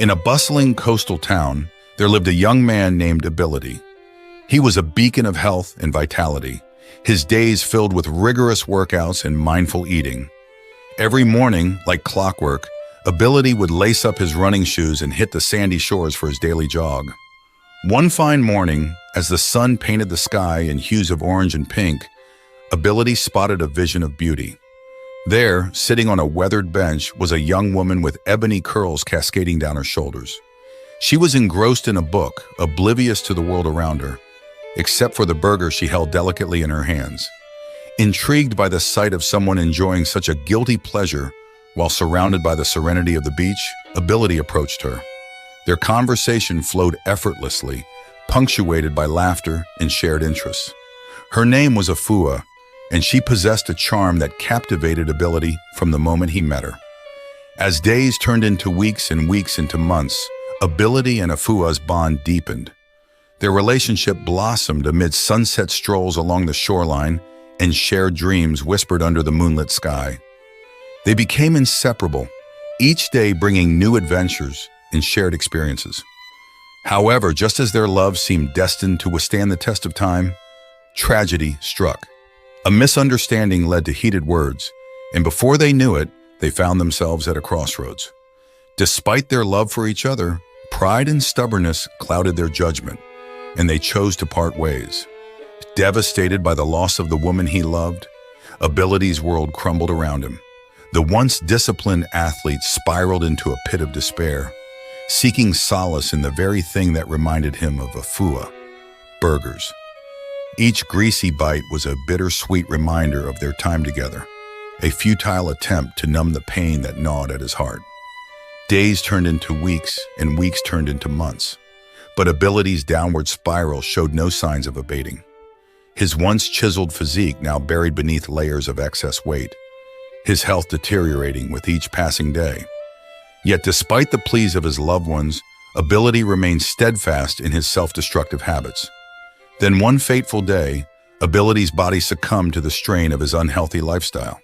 In a bustling coastal town, there lived a young man named Ability. He was a beacon of health and vitality, his days filled with rigorous workouts and mindful eating. Every morning, like clockwork, Ability would lace up his running shoes and hit the sandy shores for his daily jog. One fine morning, as the sun painted the sky in hues of orange and pink, Ability spotted a vision of beauty. There, sitting on a weathered bench, was a young woman with ebony curls cascading down her shoulders. She was engrossed in a book, oblivious to the world around her, except for the burger she held delicately in her hands. Intrigued by the sight of someone enjoying such a guilty pleasure while surrounded by the serenity of the beach, Ability approached her. Their conversation flowed effortlessly, punctuated by laughter and shared interests. Her name was Afua, and she possessed a charm that captivated Ability from the moment he met her. As days turned into weeks and weeks into months, Ability and Afua's bond deepened. Their relationship blossomed amid sunset strolls along the shoreline and shared dreams whispered under the moonlit sky. They became inseparable, each day bringing new adventures and shared experiences. However, just as their love seemed destined to withstand the test of time, tragedy struck. A misunderstanding led to heated words, and before they knew it, they found themselves at a crossroads. Despite their love for each other, pride and stubbornness clouded their judgment, and they chose to part ways. Devastated by the loss of the woman he loved, Ability's world crumbled around him. The once disciplined athlete spiraled into a pit of despair, seeking solace in the very thing that reminded him of Afua: burgers. Each greasy bite was a bittersweet reminder of their time together, a futile attempt to numb the pain that gnawed at his heart. Days turned into weeks, and weeks turned into months, but Ability's downward spiral showed no signs of abating. His once chiseled physique now buried beneath layers of excess weight, his health deteriorating with each passing day. Yet despite the pleas of his loved ones, Ability remained steadfast in his self-destructive habits. Then one fateful day, Ability's body succumbed to the strain of his unhealthy lifestyle.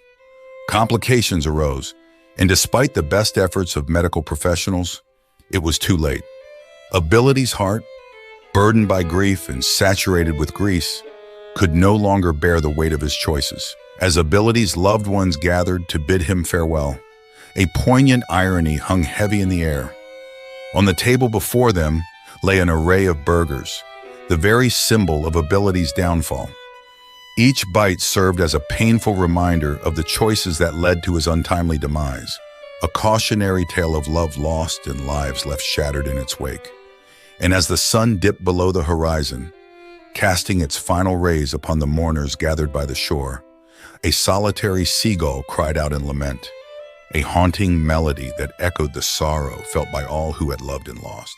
Complications arose, and despite the best efforts of medical professionals, it was too late. Ability's heart, burdened by grief and saturated with grease, could no longer bear the weight of his choices. As Ability's loved ones gathered to bid him farewell, a poignant irony hung heavy in the air. On the table before them lay an array of burgers, the very symbol of Ability's downfall. Each bite served as a painful reminder of the choices that led to his untimely demise, a cautionary tale of love lost and lives left shattered in its wake. And as the sun dipped below the horizon, casting its final rays upon the mourners gathered by the shore, a solitary seagull cried out in lament, a haunting melody that echoed the sorrow felt by all who had loved and lost.